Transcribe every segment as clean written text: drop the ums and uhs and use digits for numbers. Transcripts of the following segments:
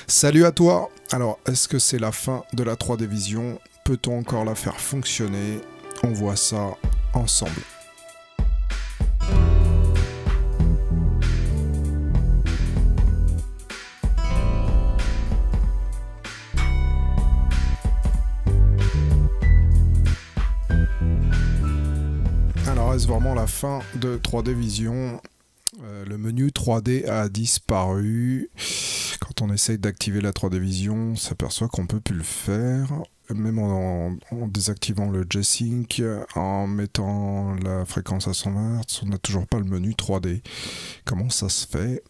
Salut à toi. Alors, est-ce que c'est la fin de la 3D Vision? Peut-on encore la faire fonctionner? On voit ça ensemble. Alors, est-ce vraiment la fin de 3D Vision? Le menu 3D a disparu. Quand on essaye d'activer la 3D Vision, on s'aperçoit qu'on peut plus le faire. Même en désactivant le G-Sync, en mettant la fréquence à 120 Hz, on n'a toujours pas le menu 3D. Comment ça se fait?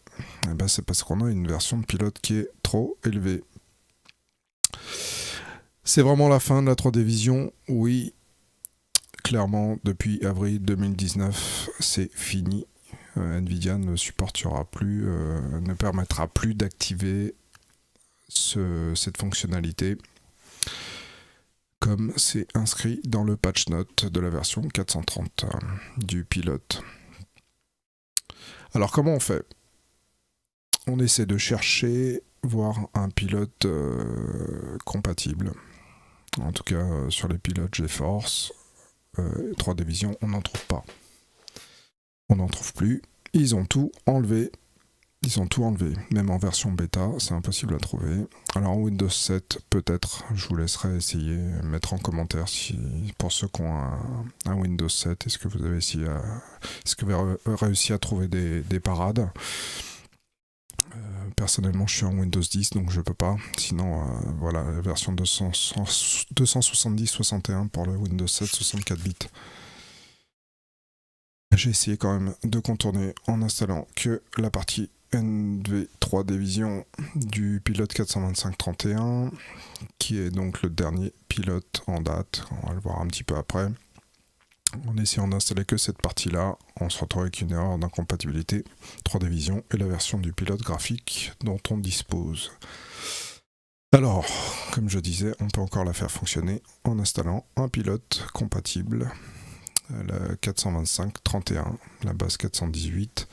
Eh ben, c'est parce qu'on a une version de pilote qui est trop élevée. C'est vraiment la fin de la 3D Vision? Oui, clairement, depuis avril 2019, c'est fini. Nvidia ne supportera plus, ne permettra plus d'activer cette fonctionnalité comme c'est inscrit dans le patch note de la version 430 du pilote. Alors comment on fait? On essaie de chercher, voir un pilote compatible. En tout cas, sur les pilotes GeForce, 3D Vision, on n'en trouve pas. On n'en trouve plus. Ils ont tout enlevé. Ils ont tout enlevé. Même en version bêta, c'est impossible à trouver. Alors en Windows 7, peut-être, je vous laisserai essayer, mettre en commentaire si, pour ceux qui ont un Windows 7, est-ce que vous avez essayé est-ce que vous avez réussi à trouver des parades? Personnellement, je suis en Windows 10, donc je peux pas. Sinon, voilà, la version 270-61 pour le Windows 7, 64 bits. J'ai essayé quand même de contourner en installant que la partie NV3D Vision du pilote 425-31, qui est donc le dernier pilote en date. On va le voir un petit peu après. En essayant d'installer que cette partie-là, on se retrouve avec une erreur d'incompatibilité 3D Vision et la version du pilote graphique dont on dispose. Alors, comme je disais, on peut encore la faire fonctionner en installant un pilote compatible, la 425-31, la base 418,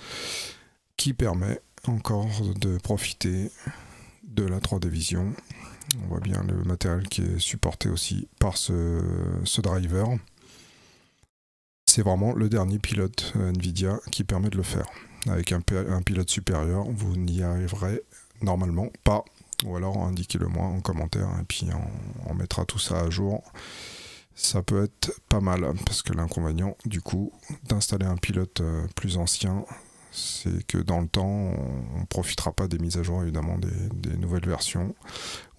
qui permet encore de profiter de la 3D Vision. On voit bien le matériel qui est supporté aussi par ce driver. C'est vraiment le dernier pilote Nvidia qui permet de le faire. Avec un pilote supérieur, vous n'y arriverez normalement pas. Ou alors indiquez-le moi en commentaire et puis on mettra tout ça à jour. Ça peut être pas mal parce que l'inconvénient du coup d'installer un pilote plus ancien, c'est que dans le temps on ne profitera pas des mises à jour évidemment des nouvelles versions.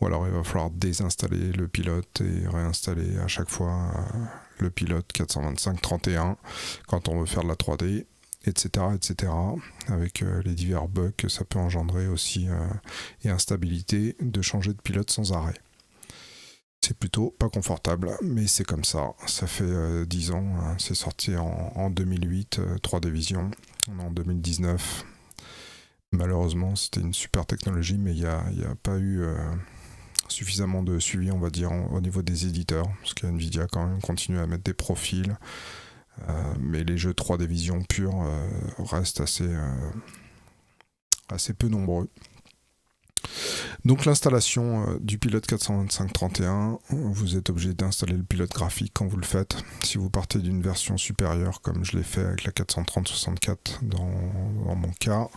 Ou alors il va falloir désinstaller le pilote et réinstaller à chaque fois le pilote 425-31 quand on veut faire de la 3D, etc. etc. avec les divers bugs que ça peut engendrer aussi et instabilité de changer de pilote sans arrêt. C'est plutôt pas confortable, mais c'est comme ça. Ça fait 10 ans, hein, c'est sorti en 2008, 3D Vision. On est en 2019. Malheureusement, c'était une super technologie, mais il n'y a pas eu suffisamment de suivi, on va dire, au niveau des éditeurs, parce que Nvidia quand même continue à mettre des profils, mais les jeux 3D Vision purs restent assez peu nombreux. Donc l'installation du pilote 425-31, vous êtes obligé d'installer le pilote graphique quand vous le faites. Si vous partez d'une version supérieure, comme je l'ai fait avec la 430-64 dans mon cas,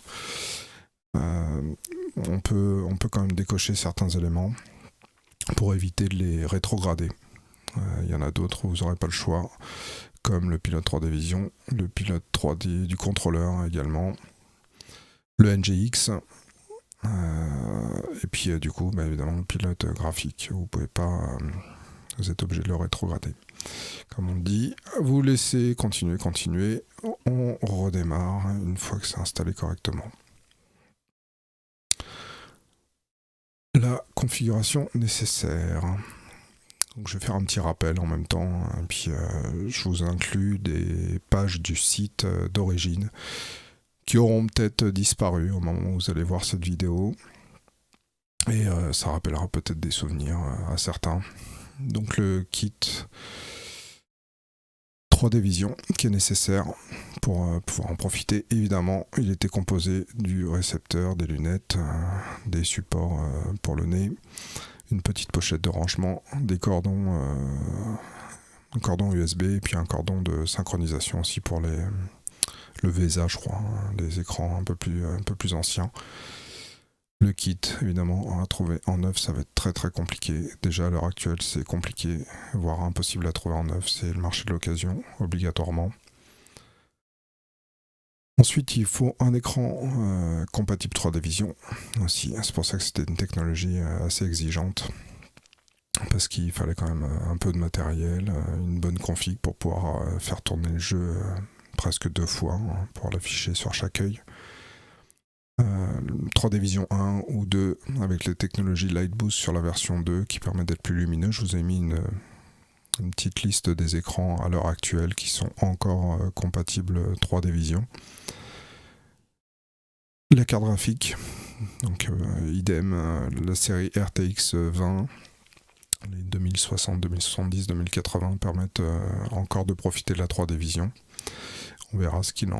on peut quand même décocher certains éléments pour éviter de les rétrograder. Il y en a d'autres où vous n'aurez pas le choix, comme le pilote 3D Vision, le pilote 3D du contrôleur également, le NGX, et puis du coup évidemment le pilote graphique. Vous pouvez pas, vous êtes obligé de le rétrograder. Comme on dit, vous laissez continuer, on redémarre une fois que c'est installé correctement. La configuration nécessaire. Donc je vais faire un petit rappel en même temps, et puis je vous inclus des pages du site d'origine qui auront peut-être disparu au moment où vous allez voir cette vidéo. Et ça rappellera peut-être des souvenirs à certains. Donc le kit 3D Vision qui est nécessaire pour pouvoir en profiter. Évidemment, il était composé du récepteur, des lunettes, des supports pour le nez, une petite pochette de rangement, des cordons, un cordon USB et puis un cordon de synchronisation aussi pour le VESA, je crois, des écrans un peu plus anciens. Le kit, évidemment, à trouver en neuf, ça va être très très compliqué. Déjà à l'heure actuelle, c'est compliqué, voire impossible à trouver en neuf. C'est le marché de l'occasion, obligatoirement. Ensuite, il faut un écran compatible 3D Vision aussi. C'est pour ça que c'était une technologie assez exigeante. Parce qu'il fallait quand même un peu de matériel, une bonne config pour pouvoir faire tourner le jeu presque 2 fois, pour l'afficher sur chaque œil. 3D Vision 1 ou 2 avec les technologies Light Boost sur la version 2 qui permet d'être plus lumineux. Je vous ai mis une petite liste des écrans à l'heure actuelle qui sont encore compatibles 3D Vision. La carte graphique, donc idem, la série RTX 20, les 2060, 2070, 2080 permettent encore de profiter de la 3D Vision. On verra ce qu'il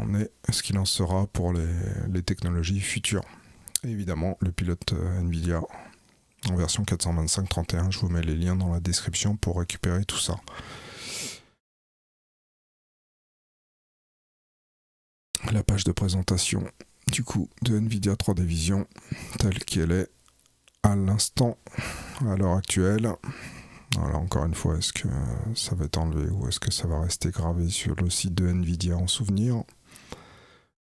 en sera pour les technologies futures. Et évidemment, le pilote NVIDIA en version 425-31, je vous mets les liens dans la description pour récupérer tout ça. La page de présentation du coup de NVIDIA 3D Vision telle qu'elle est à l'instant, à l'heure actuelle. Voilà, encore une fois, est-ce que ça va être enlevé ou est-ce que ça va rester gravé sur le site de NVIDIA en souvenir?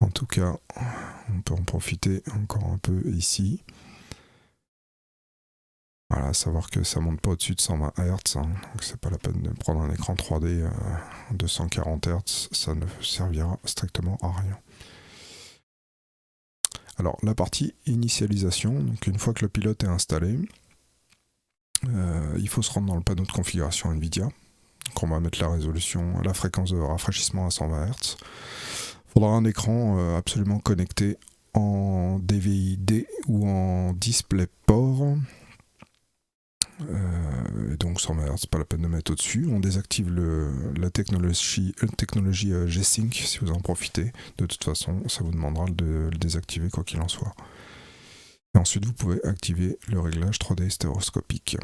En tout cas, on peut en profiter encore un peu ici. Voilà, savoir que ça monte pas au-dessus de 120 Hz, hein, donc c'est pas la peine de prendre un écran 3D 240 Hz, ça ne servira strictement à rien. Alors, la partie initialisation, donc une fois que le pilote est installé, il faut se rendre dans le panneau de configuration NVIDIA. Donc on va mettre la résolution, la fréquence de rafraîchissement à 120 Hz. Il faudra un écran absolument connecté en DVI-D ou en DisplayPort. Et donc 120 Hz, pas la peine de mettre au-dessus. On désactive la technologie G-Sync si vous en profitez. De toute façon, ça vous demandera de le désactiver quoi qu'il en soit. Et ensuite, vous pouvez activer le réglage 3D stéréoscopique,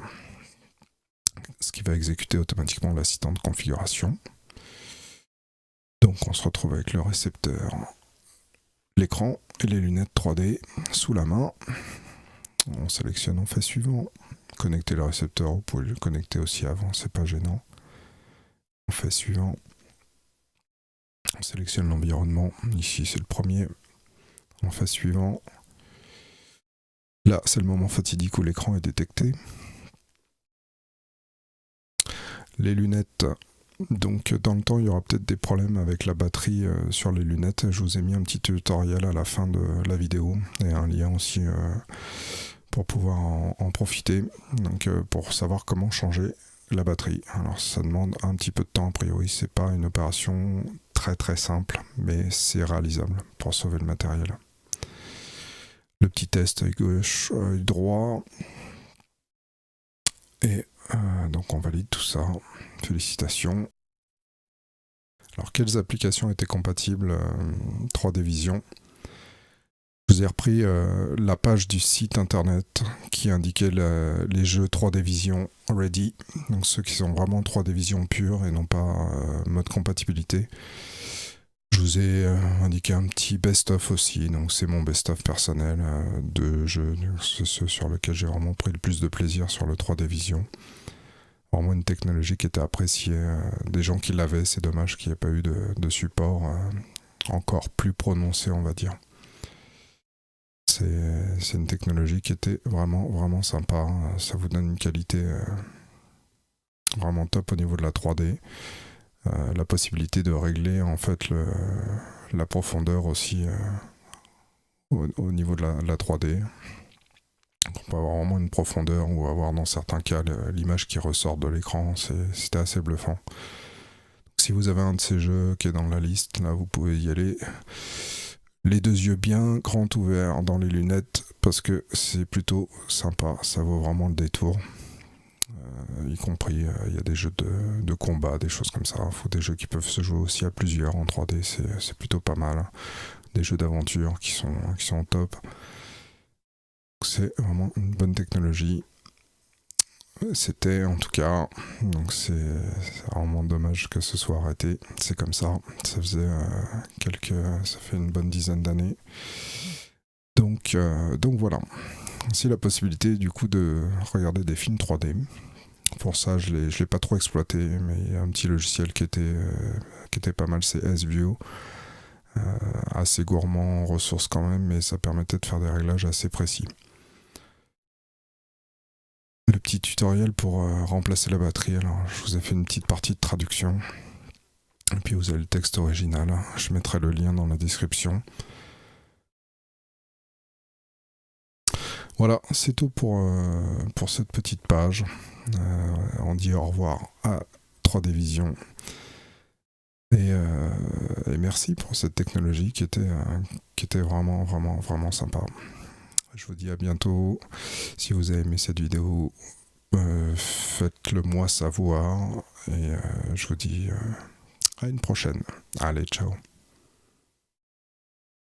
ce qui va exécuter automatiquement l'assistant de configuration. Donc on se retrouve avec le récepteur, l'écran et les lunettes 3D sous la main. On sélectionne, on fait suivant. Connecter le récepteur, vous pouvez le connecter aussi avant, c'est pas gênant. On fait suivant. On sélectionne l'environnement, ici c'est le premier. On fait suivant. Là, c'est le moment fatidique où l'écran est détecté. Les lunettes, donc dans le temps, il y aura peut-être des problèmes avec la batterie sur les lunettes. Je vous ai mis un petit tutoriel à la fin de la vidéo et un lien aussi pour pouvoir en profiter. Donc pour savoir comment changer la batterie. Alors ça demande un petit peu de temps a priori, c'est pas une opération très très simple, mais c'est réalisable pour sauver le matériel. Le petit test œil gauche, œil droit. Et donc on valide tout ça. Félicitations. Alors quelles applications étaient compatibles 3D Vision? Je vous ai repris la page du site internet qui indiquait les jeux 3D Vision Ready. Donc ceux qui sont vraiment 3D Vision pure et non pas mode compatibilité. Je vous ai indiqué un petit best-of aussi, donc c'est mon best-of personnel de jeux, c'est ceux sur lesquels j'ai vraiment pris le plus de plaisir sur le 3D Vision. Vraiment une technologie qui était appréciée des gens qui l'avaient, c'est dommage qu'il n'y ait pas eu de support encore plus prononcé, on va dire. C'est une technologie qui était vraiment, vraiment sympa, ça vous donne une qualité vraiment top au niveau de la 3D. La possibilité de régler en fait la profondeur aussi au niveau de la 3D. On peut avoir vraiment une profondeur ou avoir dans certains cas l'image qui ressort de l'écran, c'était assez bluffant. Si vous avez un de ces jeux qui est dans la liste, là vous pouvez y aller. Les deux yeux bien grands ouverts dans les lunettes parce que c'est plutôt sympa, ça vaut vraiment le détour. y compris il y a des jeux de combat, des choses comme ça. Il faut des jeux qui peuvent se jouer aussi à plusieurs en 3D, c'est plutôt pas mal. Des jeux d'aventure qui sont au top. C'est vraiment une bonne technologie. C'était en tout cas, donc c'est vraiment dommage que ce soit arrêté. C'est comme ça. Ça fait une bonne dizaine d'années. Donc voilà. C'est la possibilité du coup de regarder des films 3D. Pour ça, je l'ai pas trop exploité, mais il y a un petit logiciel qui était pas mal, c'est S-View. Assez gourmand en ressources quand même, mais ça permettait de faire des réglages assez précis. Le petit tutoriel pour remplacer la batterie, alors je vous ai fait une petite partie de traduction. Et puis vous avez le texte original, je mettrai le lien dans la description. Voilà, c'est tout pour cette petite page. On dit au revoir à 3D Vision. Et merci pour cette technologie qui était vraiment, vraiment, vraiment sympa. Je vous dis à bientôt. Si vous avez aimé cette vidéo, faites-le moi savoir. Et je vous dis à une prochaine. Allez, ciao.